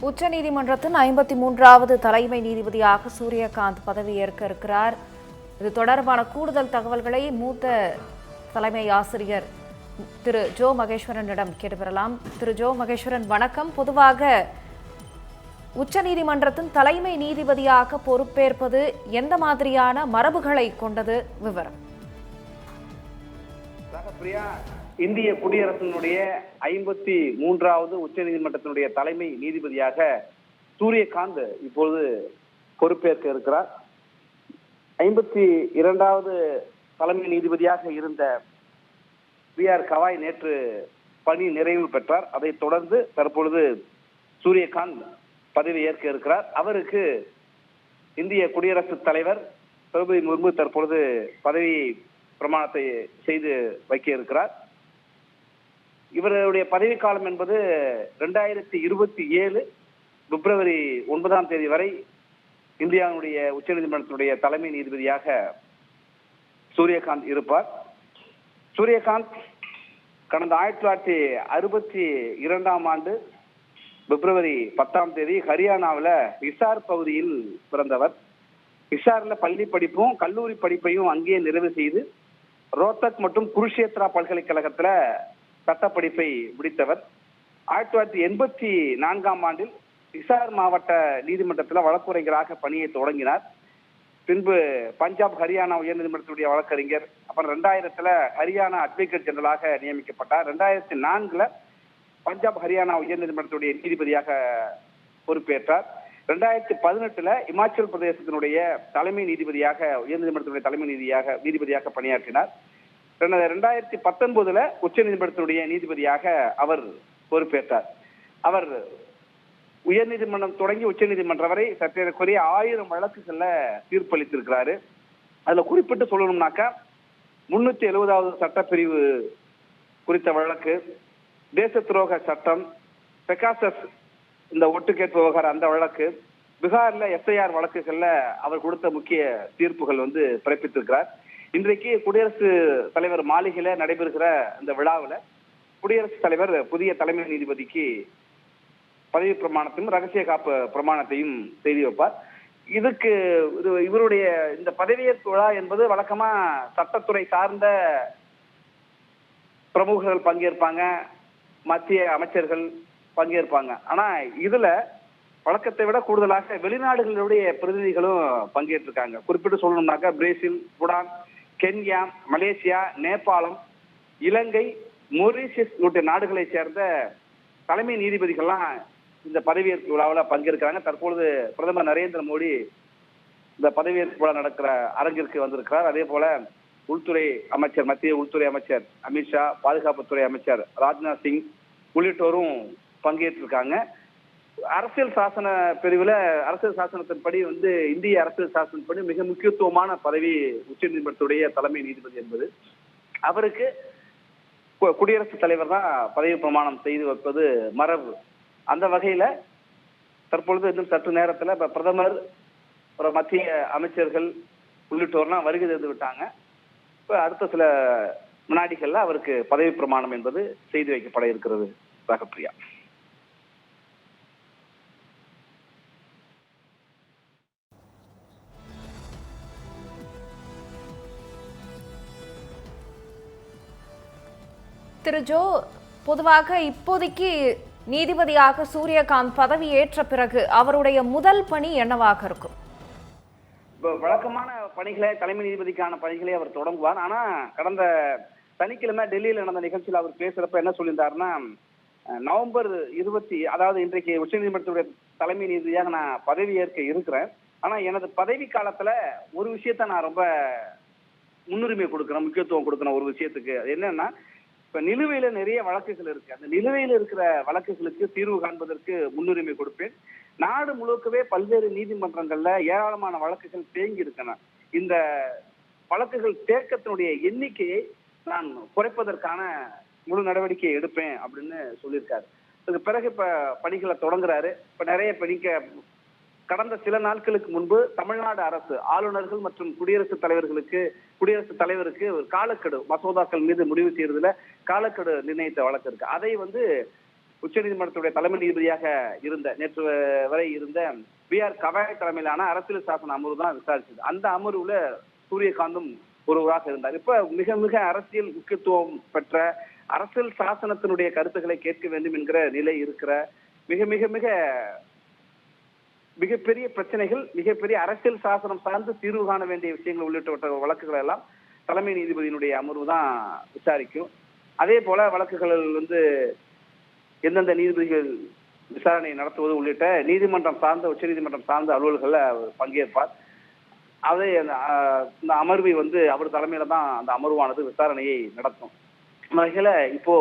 உச்சநீதிமன்றத்தின் 53வது தலைமை நீதிபதியாக சூரியகாந்த் பதவியேற்க இருக்கிறார். இது தொடர்பான கூடுதல் தகவல்களை மூத்த தலைமை ஆசிரியர் திரு ஜோ மகேஸ்வரனிடம் கேட்டு பெறலாம். திரு ஜோ மகேஸ்வரன், வணக்கம். பொதுவாக உச்சநீதிமன்றத்தின் தலைமை நீதிபதியாக பொறுப்பேற்பது எந்த மாதிரியான மரபுகளை கொண்டது? விவரம். இந்திய குடியரசினுடைய 53வது உச்சநீதிமன்றத்தினுடைய தலைமை நீதிபதியாக சூரியகாந்த் இப்பொழுது பொறுப்பேற்க இருக்கிறார். 52வது தலைமை நீதிபதியாக இருந்த பி.ஆர். கவாய் நேற்று பணி நிறைவு பெற்றார். அதைத் தொடர்ந்து தற்பொழுது சூரியகாந்த் பதவி ஏற்க இருக்கிறார். அவருக்கு இந்திய குடியரசுத் தலைவர் திரௌபதி முர்மு தற்பொழுது பதவி பிரமாணத்தை செய்து வைக்க இருக்கிறார். இவருடைய பதவிக்காலம் என்பது 2027 பிப்ரவரி 9ஆம் தேதி வரை இந்தியாவுடைய உச்சநீதிமன்றத்தினுடைய தலைமை நீதிபதியாக சூரியகாந்த் இருப்பார். சூரியகாந்த் கடந்த 1962ஆம் ஆண்டு பிப்ரவரி 10ஆம் தேதி ஹரியானாவில் ஹிசார் பகுதியில் பிறந்தவர். ஹிசார்ல பள்ளி படிப்பும் கல்லூரி படிப்பையும் அங்கேயே நிறைவு செய்து ரோத்தக் மற்றும் குருஷேத்ரா பல்கலைக்கழகத்துல சட்டப்படிப்பை முடித்தவர். 1984ஆம் ஆண்டில் ஹிசார் மாவட்ட நீதிமன்றத்தில் வழக்குரைஞராக பணியை தொடங்கினார். பின்பு பஞ்சாப் ஹரியானா உயர்நீதிமன்றத்துடைய வழக்கறிஞர். அப்புறம் 2000 ஹரியானா அட்வொகேட் ஜெனரலாக நியமிக்கப்பட்டார். 2004 பஞ்சாப் ஹரியானா உயர்நீதிமன்றத்துடைய நீதிபதியாக பொறுப்பேற்றார். 2018 இமாச்சல் பிரதேசத்தினுடைய தலைமை நீதிபதியாக உயர்நீதிமன்றத்துடைய தலைமை நீதிபதியாக பணியாற்றினார். 2019 உச்ச நீதிமன்றத்தினுடைய நீதிபதியாக அவர் பொறுப்பேற்றார். அவர் உயர்நீதிமன்றம் தொடங்கி உச்ச நீதிமன்றம் வரை சற்றேறக்குறைய 1000 வழக்குகள்ல தீர்ப்பளித்திருக்கிறாரு. அதுல குறிப்பிட்டு சொல்லணும்னாக்கா 370வது சட்டப்பிரிவு குறித்த வழக்கு, தேச துரோக சட்டம், பெகாசஸ் இந்த ஒட்டு கேட்பு விவகாரம் அந்த வழக்கு, பீகார்ல எஸ்ஐஆர் வழக்குகள்ல அவர் கொடுத்த முக்கிய தீர்ப்புகள் பிறப்பித்திருக்கிறார். இன்றைக்கு குடியரசுத் தலைவர் மாளிகையில நடைபெறுகிற இந்த விழாவில் குடியரசுத் தலைவர் புதிய தலைமை நீதிபதிக்கு பதவி பிரமாணத்தையும் ரகசிய காப்பு பிரமாணத்தையும் செய்து வைப்பார். இவருடைய இந்த பதவியேற்பு விழா என்பது வழக்கமா சட்டத்துறை சார்ந்த பிரமுகர்கள் பங்கேற்பாங்க, மத்திய அமைச்சர்கள் பங்கேற்பாங்க. ஆனா இதுல வழக்கத்தை விட கூடுதலாக வெளிநாடுகளுடைய பிரதிநிதிகளும் பங்கேற்றிருக்காங்க. குறிப்பிட்டு சொல்லணும்னாக்கா பிரேசில், பூடான், கென்யா, மலேசியா, நேபாளம், இலங்கை, மொரீஷியஸ் உள்ளிட்ட நாடுகளை சேர்ந்த தலைமை நீதிபதிகள்லாம் இந்த பதவியேற்பு விழாவில் பங்கேற்கிறாங்க. தற்பொழுது பிரதமர் நரேந்திர மோடி இந்த பதவியேற்பு விழா நடக்கிற அரங்கிற்கு வந்திருக்கிறார். அதே போல உள்துறை அமைச்சர், மத்திய உள்துறை அமைச்சர் அமித்ஷா, பாதுகாப்புத்துறை அமைச்சர் ராஜ்நாத் சிங் உள்ளிட்டோரும் பங்கேற்றிருக்காங்க. அரசியல் சாசன பிரிவுல அரசியல் சாசனத்தின்படி இந்திய அரசியல் சாசனப்படி மிக முக்கியத்துவமான பதவி உச்ச நீதிமன்றத்துடைய தலைமை நீதிபதி என்பது. அவருக்கு குடியரசுத் தலைவர் தான் பதவி பிரமாணம் செய்து வைப்பது மரபு. அந்த வகையில தற்பொழுது இன்னும் சற்று நேரத்துல பிரதமர், மத்திய அமைச்சர்கள் உள்ளிட்டோர்லாம் வருகை தந்து விட்டாங்க. இப்ப அடுத்த சில வினாடிகள்ல அவருக்கு பதவி பிரமாணம் என்பது செய்து வைக்கப்பட இருக்கிறது. ராகப்பிரியா. திரு ஜோ, பொதுவாக இப்போதைக்கு நீதிபதியாக சூரியகாந்த் பதவி ஏற்ற பிறகு அவருடைய முதல் பணி என்னவாக இருக்கும்? வழக்கமான பணிகளை, தலைமை நீதிபதிக்கான பணிகளை அவர் தொடங்குவார். ஆனா கடந்த சனிக்கிழமை டெல்லியில் நடந்த நிகழ்ச்சியில் அவர் பேசுறப்ப என்ன சொல்லியிருந்தாருன்னா, நவம்பர் 20, அதாவது இன்றைக்கு உச்ச நீதிமன்றத்துடைய தலைமை நீதிபதியாக நான் பதவி ஏற்க இருக்கிறேன். ஆனா எனது பதவி காலத்துல ஒரு விஷயத்த நான் ரொம்ப முன்னுரிமை கொடுக்கிறேன், முக்கியத்துவம் கொடுக்கிறேன். ஒரு விஷயத்துக்கு என்னன்னா, இப்ப நிலுவையில நிறைய வழக்குகள் இருக்கு. அந்த நிலுவையில் இருக்கிற வழக்குகளுக்கு தீர்வு காண்பதற்கு முன்னுரிமை கொடுப்பேன். நாடு முழுக்கவே பல்வேறு நீதிமன்றங்கள்ல ஏராளமான வழக்குகள் தேங்கி இருக்கன. இந்த வழக்குகள் தேக்கத்தினுடைய எண்ணிக்கையை நான் குறைப்பதற்கான முழு நடவடிக்கையை எடுப்பேன் அப்படின்னு சொல்லியிருக்காரு. அதுக்கு பிறகு இப்ப பணிகளை தொடங்குறாரு. இப்ப நிறைய கடந்த சில நாட்களுக்கு முன்பு தமிழ்நாடு அரசு ஆளுநர்கள் மற்றும் குடியரசுத் தலைவருக்கு ஒரு காலக்கெடு மசோதாக்கள் மீது முடிவு செய்யறதுல காலக்கெடு நிர்ணயித்த வழக்கு இருக்கு. அதை உச்சநீதிமன்றத்துடைய தலைமை நீதிபதியாக இருந்த நேற்று வரை இருந்த B.R. கவாய் தலைமையிலான அரசியல் சாசன அமர்வு தான் விசாரிச்சது. அந்த அமர்வுல சூரியகாந்தும் ஒருவராக இருந்தார். இப்ப மிக மிக அரசியல் முக்கியத்துவம் பெற்ற அரசியல் சாசனத்தினுடைய கருத்துக்களை கேட்க வேண்டும் என்கிற நிலை இருக்கிற மிக மிக மிக மிகப்பெரிய பிரச்சனைகள், மிகப்பெரிய அரசியல் சாசனம் சார்ந்து தீர்வு காண வேண்டிய விஷயங்கள் உள்ளிட்ட வழக்குகள் எல்லாம் தலைமை நீதிபதியினுடைய அமர்வு தான் விசாரிக்கும். அதே போல வழக்குகள் எந்தெந்த நீதிபதிகள் விசாரணை நடத்துவது உள்ளிட்ட நீதிமன்றம் சார்ந்த உச்சநீதிமன்றம் சார்ந்த அலுவல்களில் அவர் பங்கேற்பார். அதை இந்த அமர்வை அவர் தலைமையில தான் அந்த அமர்வானது விசாரணையை நடத்தும். வகையில இப்போ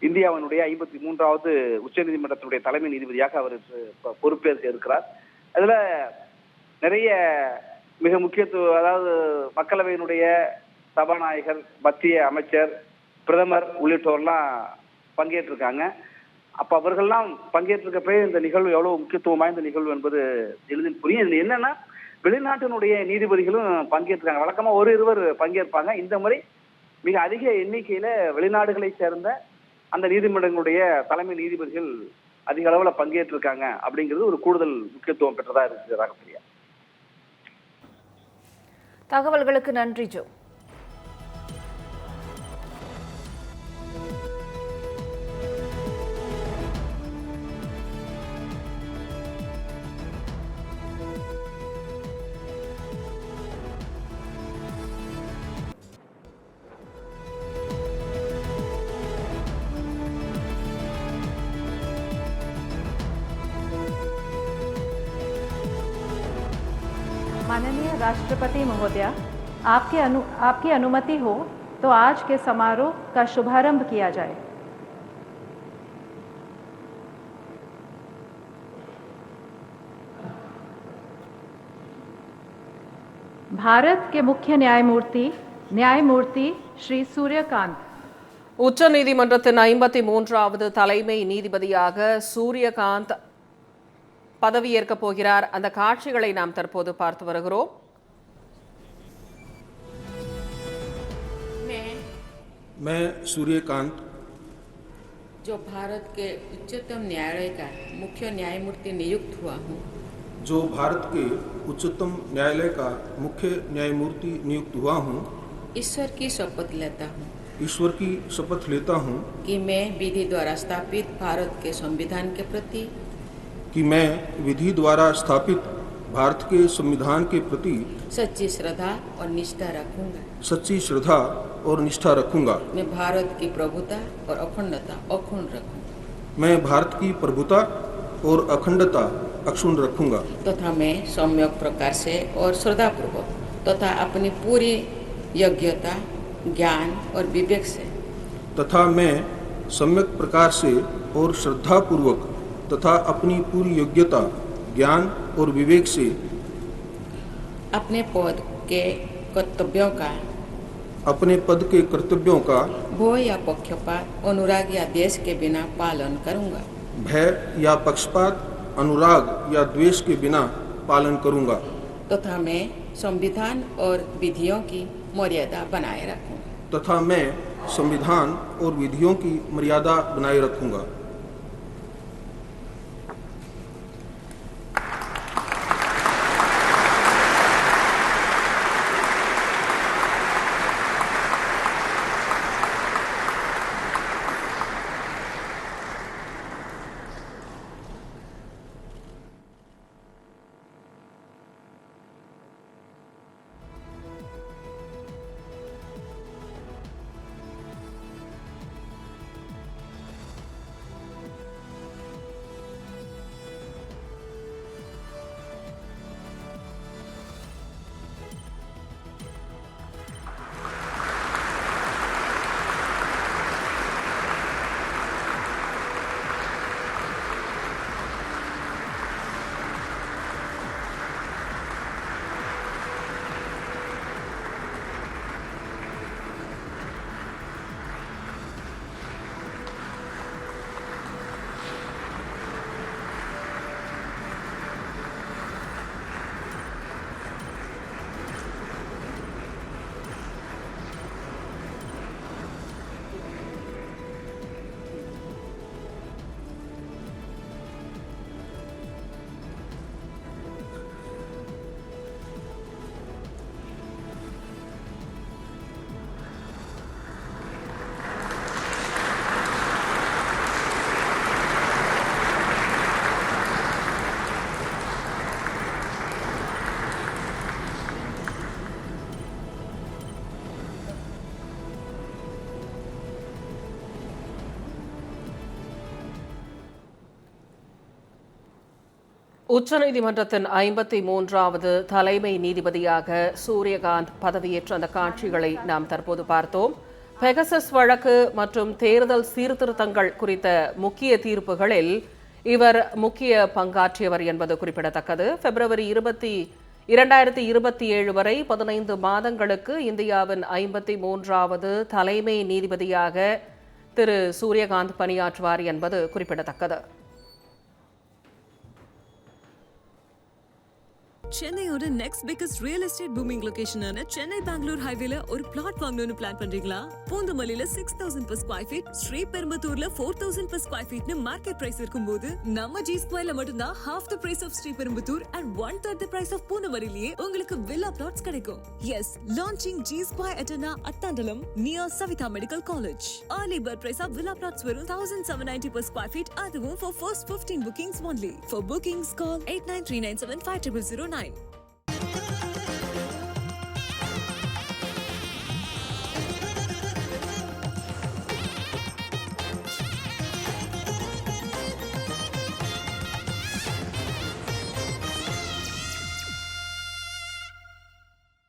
இந்தியாவினுடைய 53வது உச்சநீதிமன்றத்தினுடைய தலைமை நீதிபதியாக அவர் பொறுப்பேற்க இருக்கிறார். அதுல நிறைய மிக முக்கியத்துவம், அதாவது மக்களவையினுடைய சபாநாயகர், மத்திய அமைச்சர், பிரதமர் உள்ளிட்டோர்லாம் பங்கேற்றிருக்காங்க. அப்ப அவர்கள்லாம் பங்கேற்றிருக்கப்பே இந்த நிகழ்வு எவ்வளவு முக்கியத்துவம் வாய்ந்த நிகழ்வு என்பது எளிதில் புரியும். இதுல என்னன்னா, வெளிநாட்டினுடைய நீதிபதிகளும் பங்கேற்றிருக்காங்க. வழக்கமா ஒரு இருவர் பங்கேற்பாங்க. இந்த முறை மிக அதிக எண்ணிக்கையில வெளிநாடுகளை சேர்ந்த அந்த நீதிமன்றங்களுடைய தலைமை நீதிபதிகள் அதிக அளவுல பங்கேற்றிருக்காங்க அப்படிங்கிறது ஒரு கூடுதல் முக்கியத்துவம் பெற்றதா இருக்கு ராகப்பிரியா. தகவல்களுக்கு நன்றி ஜோ. माननीय राष्ट्रपति महोदया, आपकी अनुमति हो तो आज के समारोह का शुभारंभ किया जाए। भारत के मुख्य न्यायमूर्ति श्री सूर्यकांत உச்ச நீதிமன்றத்தின் 53வது தலைமை நீதிபதியாக சூரியகாந்த் பதவியேற்க போகிறார். அந்த காட்சிகளை நாம் தற்போது பார்த்து வருகிறோம். मैं सूर्यकांत जो भारत के उच्चतम न्यायालय का मुख्य न्यायमूर्ति नियुक्त हुआ हूँ, जो भारत के उच्चतम न्यायालय का मुख्य न्यायमूर्ति नियुक्त हुआ हूँ, ईश्वर की शपथ लेता हूँ ईश्वर की शपथ लेता हूँ कि मैं विधि द्वारा स्थापित भारत के संविधान के प्रति कि मैं विधि द्वारा स्थापित भारत के संविधान के प्रति सच्ची श्रद्धा और निष्ठा रखूंगा। सच्ची श्रद्धा और निष्ठा रखूंगा। मैं भारत की प्रभुता और अखंडता अक्षुण्ण रखूंगा। मैं भारत की प्रभुता और अखंडता अक्षुण्ण रखूंगा तथा मैं सम्यक प्रकार से और श्रद्धापूर्वक तथा अपनी पूरी योग्यता, ज्ञान और विवेक से तथा मैं सम्यक प्रकार से और श्रद्धापूर्वक तथा अपनी पूरी योग्यता, ज्ञान और विवेक से अपने पद के कर्तव्यों का भय या पक्षपात, अनुराग या द्वेष के बिना पालन करूंगा। भय या पक्षपात, अनुराग या द्वेष के बिना पालन करूंगा तथा मैं संविधान और विधियों की मर्यादा बनाए रखूंगा तथा मैं संविधान और विधियों की मर्यादा बनाए रखूंगा। உச்சநீதிமன்றத்தின் 53வது தலைமை நீதிபதியாக சூரியகாந்த் பதவியேற்ற அந்த காட்சிகளை நாம் தற்போது பார்த்தோம். பெகசஸ் வழக்கு மற்றும் தேர்தல் சீர்திருத்தங்கள் குறித்த முக்கிய தீர்ப்புகளில் இவர் முக்கிய பங்காற்றியவர் என்பது குறிப்பிடத்தக்கது. பிப்ரவரி 2027 வரை 15 மாதங்களுக்கு இந்தியாவின் 53வது தலைமை நீதிபதியாக திரு சூரியகாந்த் பணியாற்றுவார் என்பது குறிப்பிடத்தக்கது. சென்னையோட next biggest real estate booming லொகேஷனான சென்னை பெங்களூர் ஹைவேல ஒரு பிளாட் வாங்கணும்னு பிளான் பண்றீங்களா? பூந்தமல்லியில 6000 per square feet, ஸ்ரீபெரும்புத்தூர்ல 4000 per square feetனு மார்க்கெட் பிரைஸ் இருக்கும்போது நம்ம ஜி ஸ்கொயர்ல மட்டும்தான் half the price of Sriperumbudur and 1/3 the price of பூந்தமல்லியிலேயே உங்களுக்கு வில்லா பிளாட்ஸ் கிடைக்கும். எஸ், லான்ச்சிங் ஜி ஸ்கொயர் எட்டனா அட்டாண்டலம் near Savitha medical college. Early bird price of villa plots வெறும் 1790 per square feet, அதுவும் for first 15 bookings only. For bookings call 8939750009.